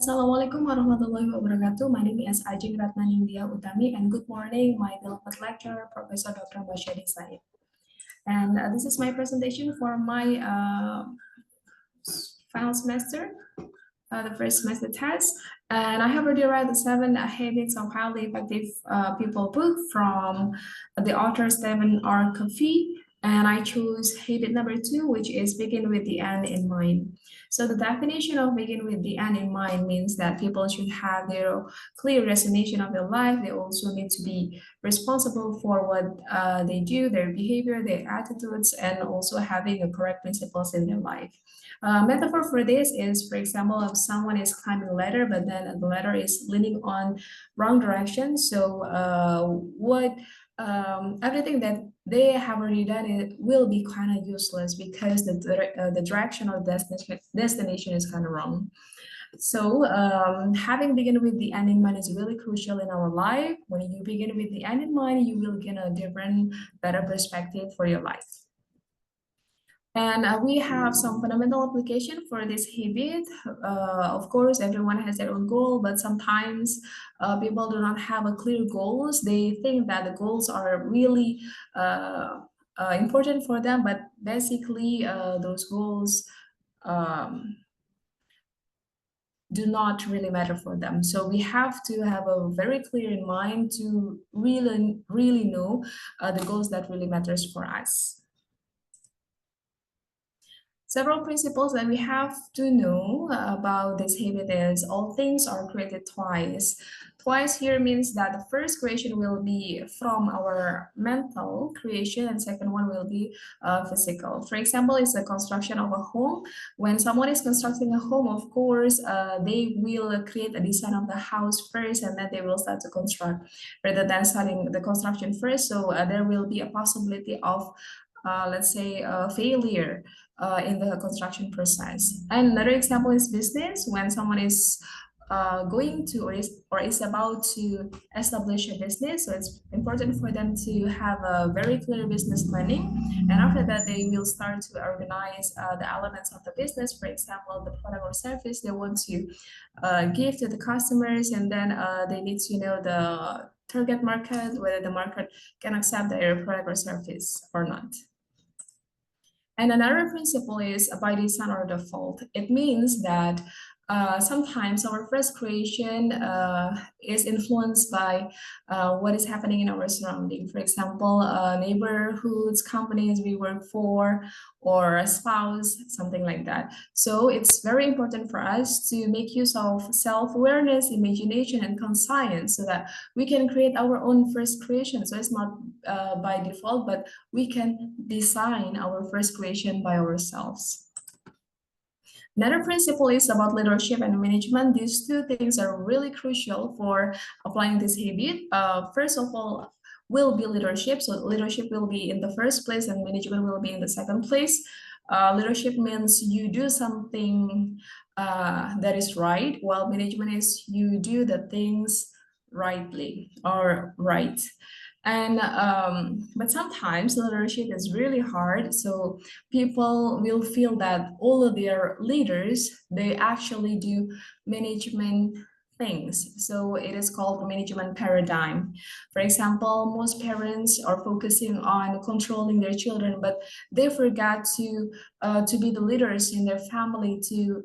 Assalamualaikum warahmatullahi wabarakatuh. My name is Ajeng Ratna Ningdiah Utami, and good morning, my beloved lecturer, Professor Dr. Bashadi Said. And this is my presentation for my final semester, the first semester test. And I have already read the 7 habits of highly effective people book from the author Stephen R. Covey. And I chose habit number 2, which is begin with the end in mind. So the definition of begin with the end in mind means that people should have their clear destination of their life. They also need to be responsible for what they do, their behavior, their attitudes, and also having a correct principles in their life. Metaphor for this is, for example, if someone is climbing a ladder, but then the ladder is leaning on wrong direction. So what everything that they have already done, it will be kind of useless because the direction or destination is kind of wrong. So having begin with the end in mind is really crucial in our life. When you begin with the end in mind, you will get a different, better perspective for your life. And we have some fundamental application for this habit. Of course, everyone has their own goal, but sometimes people do not have a clear goals. They think that the goals are really important for them, but basically those goals do not really matter for them. So we have to have a very clear in mind to really know the goals that really matters for us. Several principles that we have to know about this habit is all things are created twice. Twice here means that the first creation will be from our mental creation and second one will be physical. For example, it's the construction of a home. When someone is constructing a home, of course, they will create a design of the house first and then they will start to construct rather than starting the construction first. So there will be a possibility of let's say failure in the construction process. And another example is business. When someone is going to or is about to establish a business, so it's important for them to have a very clear business planning. And after that, they will start to organize the elements of the business. For example, the product or service they want to give to the customers, and then they need to know the target market, whether the market can accept their product or service or not. And another principle is by design or default. It means that sometimes our first creation is influenced by what is happening in our surrounding. For example, neighborhoods, companies we work for, or a spouse, something like that. So it's very important for us to make use of self-awareness, imagination, and conscience so that we can create our own first creation. So it's not by default, but we can design our first creation by ourselves. Another principle is about leadership and management. These two things are really crucial for applying this habit. First of all, will be leadership. So leadership will be in the first place and management will be in the second place. Leadership means you do something that is right, while management is you do the things rightly or right. And but sometimes leadership is really hard, so people will feel that all of their leaders they actually do management things. So it is called management paradigm. For example, most parents are focusing on controlling their children, but they forgot to be the leaders in their family, to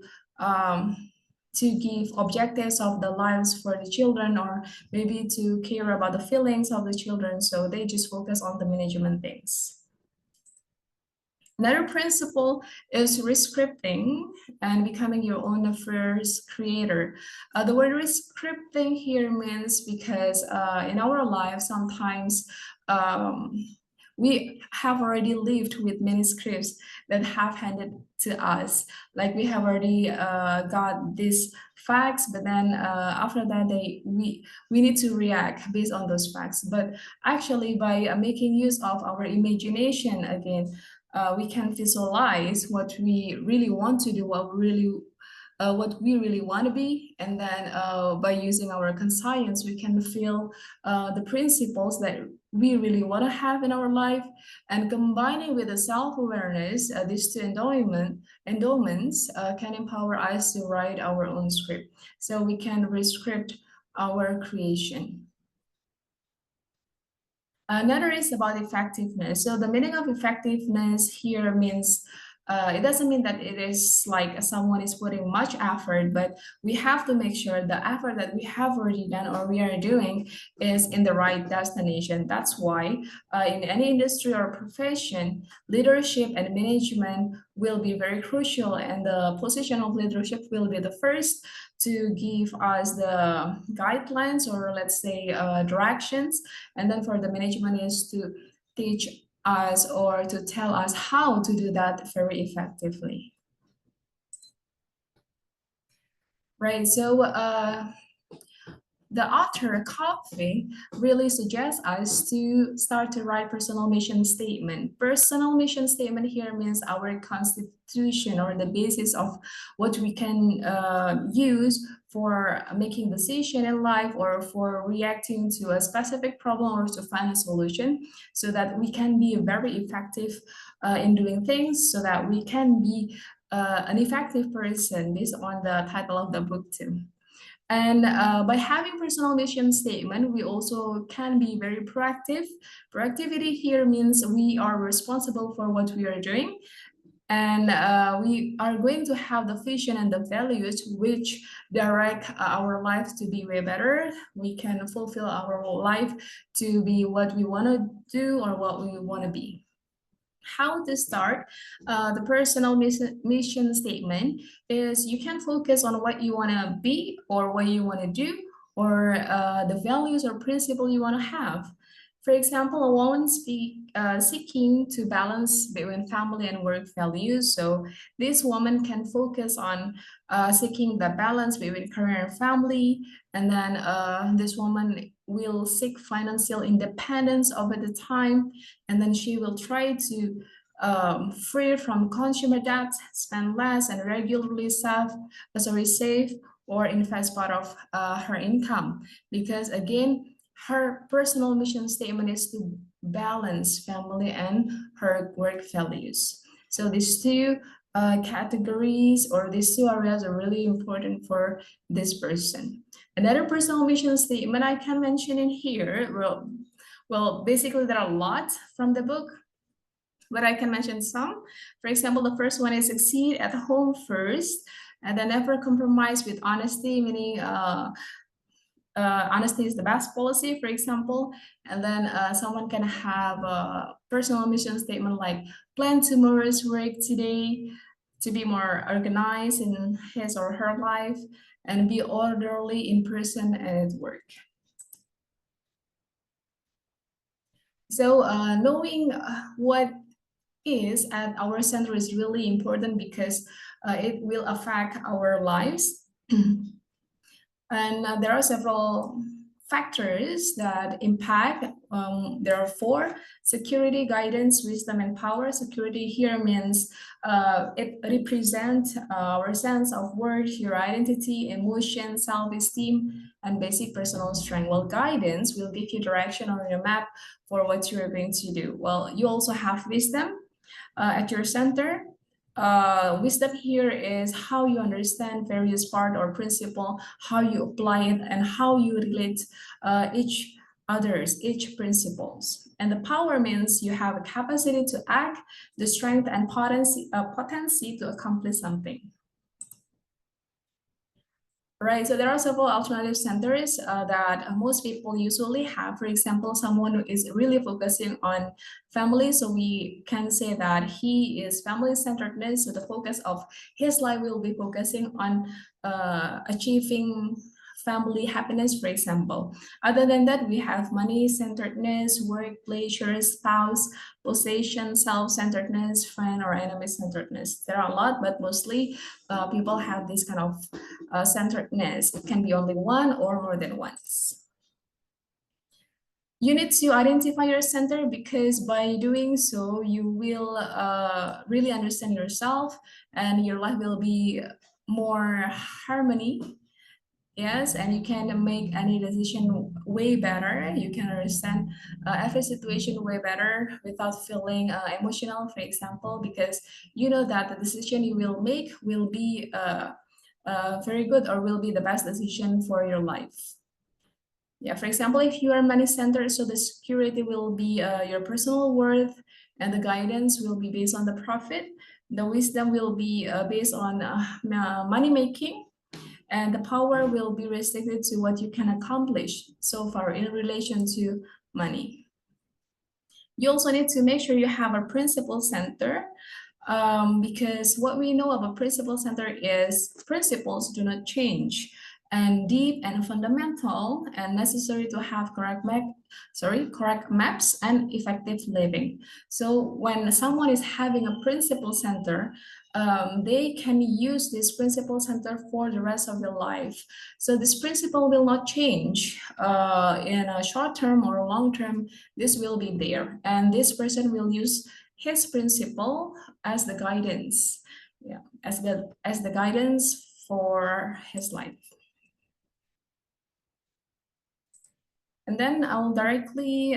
give objectives of the lives for the children, or maybe to care about the feelings of the children. So they just focus on the management things. Another principle is rescripting and becoming your own first creator. The word rescripting here means because in our life, sometimes we have already lived with many scripts that have handed to us. Like we have already got these facts, but then after that we need to react based on those facts. But actually by making use of our imagination again, we can visualize what we really want to do, what we really want to be, and then by using our conscience, we can feel the principles that we really want to have in our life, and combining with the self-awareness, these two endowments can empower us to write our own script, so we can rescript our creation. Another is about effectiveness. So the meaning of effectiveness here means it doesn't mean that it is like someone is putting much effort, but we have to make sure the effort that we have already done or we are doing is in the right destination. That's why in any industry or profession, leadership and management will be very crucial, and the position of leadership will be the first to give us the guidelines, or let's say directions, and then for the management is to teach us or to tell us how to do that very effectively. Right, so the author Coffee really suggests us to start to write personal mission statement. Personal mission statement here means our constitution, or the basis of what we can use for making decision in life, or for reacting to a specific problem, or to find a solution, so that we can be very effective in doing things, so that we can be an effective person, based on the title of the book too. And by having personal mission statement, we also can be very proactive. Proactivity here means we are responsible for what we are doing, and we are going to have the vision and the values which direct our life to be way better. We can fulfill our life to be what we want to do, or what we want to be. How to start the personal mission statement is you can focus on what you want to be, or what you want to do, or the values or principle you want to have. For example, a woman seeking to balance between family and work values. So this woman can focus on seeking the balance between career and family. And then this woman will seek financial independence over the time. And then she will try to free from consumer debt, spend less, and regularly save or invest part of her income. Because again, her personal mission statement is to balance family and her work values. So these two categories, or these two areas, are really important for this person. Another personal mission statement I can mention in here, well, basically there are a lot from the book, but I can mention some. For example, the first one is succeed at home first, and then never compromise with honesty, meaning honesty is the best policy, for example. And then someone can have a personal mission statement like plan tomorrow's work today, to be more organized in his or her life, and be orderly in person and at work. So knowing what is at our center is really important, because it will affect our lives. And there are several factors that impact. There are four: security, guidance, wisdom, and power. Security here means it represents our sense of worth, your identity, emotion, self-esteem, and basic personal strength. Well, guidance will give you direction or your map for what you are going to do. Well, you also have wisdom at your center. Wisdom here is how you understand various part or principle, how you apply it, and how you relate each principles. And the power means you have a capacity to act, the strength and potency to accomplish something. Right, so there are several alternative centers that most people usually have. For example, someone who is really focusing on family, so we can say that he is family-centeredness, so the focus of his life will be focusing on achieving family happiness, for example. Other than that, we have money-centeredness, work, pleasure, spouse, possession, self-centeredness, friend, or enemy-centeredness. There are a lot, but mostly people have this kind of centeredness. It can be only one or more than once. You need to identify your center, because by doing so, you will really understand yourself, and your life will be more harmony. Yes, and you can make any decision way better. You can understand every situation way better without feeling emotional, for example, because you know that the decision you will make will be very good or will be the best decision for your life. Yeah, for example, if you are money centered, so the security will be your personal worth, and the guidance will be based on the profit. The wisdom will be based on money making, and the power will be restricted to what you can accomplish so far in relation to money. You also need to make sure you have a principal center, because what we know about principal center is principles do not change, and deep and fundamental and necessary to have correct maps and effective living. So when someone is having a principal center, they can use this principal center for the rest of their life. So this principle will not change in a short term or long term. This will be there, and this person will use his principle as the guidance, yeah, as the guidance for his life. And then I'll directly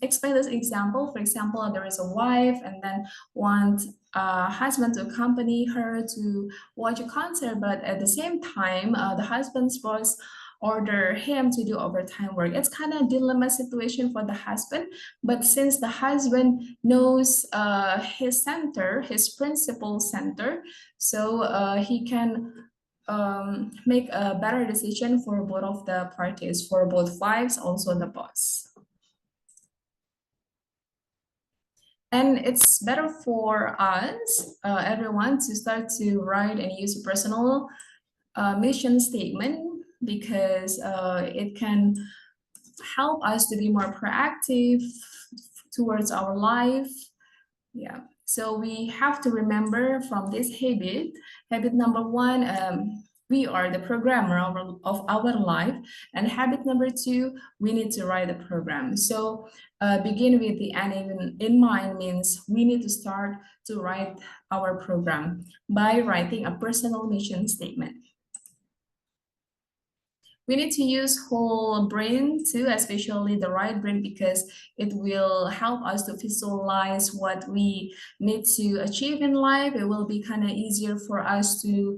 explain this example. For example, there is a wife and then want a husband to accompany her to watch a concert, but at the same time, the husband's boss order him to do overtime work. It's kind of a dilemma situation for the husband, but since the husband knows his center, his principal center, so he can make a better decision for both of the parties, for both wives, also the boss. And it's better for us, everyone, to start to write and use a personal mission statement, because it can help us to be more proactive towards our life. Yeah. So we have to remember from this habit number one, we are the programmer of our life. And habit number two, we need to write the program. So begin with the end in mind means we need to start to write our program by writing a personal mission statement. We need to use whole brain too, especially the right brain, because it will help us to visualize what we need to achieve in life. It will be kind of easier for us to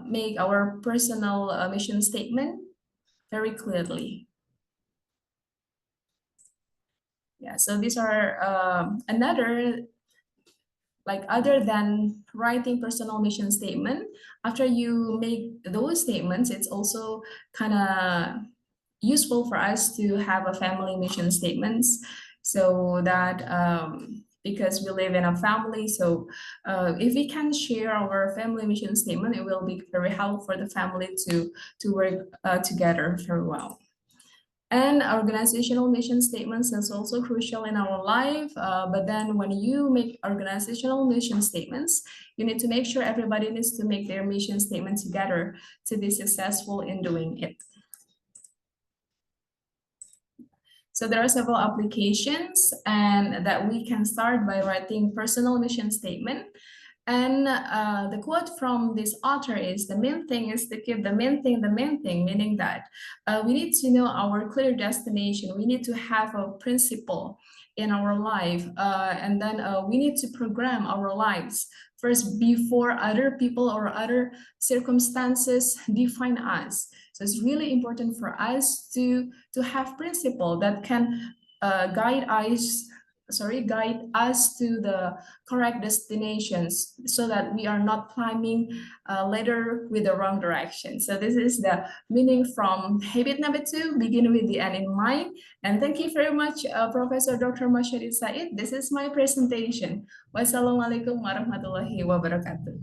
make our personal mission statement very clearly. Yeah, so these are another, like, other than writing personal mission statement, after you make those statements, it's also kind of useful for us to have a family mission statements, so that because we live in a family, so if we can share our family mission statement, it will be very helpful for the family to work together very well. And organizational mission statements is also crucial in our life. But then when you make organizational mission statements, you need to make sure everybody needs to make their mission statement together to be successful in doing it. So there are several applications and that we can start by writing personal mission statement. And the quote from this author is, the main thing is to keep the main thing, meaning that we need to know our clear destination. We need to have a principle in our life. And then we need to program our lives first before other people or other circumstances define us. So it's really important for us to have principle that can guide us to the correct destinations, so that we are not climbing later with the wrong direction. So this is the meaning from habit number two, begin with the end in mind. And thank you very much, Professor Dr. Masyari Said. This is my presentation. Wassalamualaikum warahmatullahi wabarakatuh.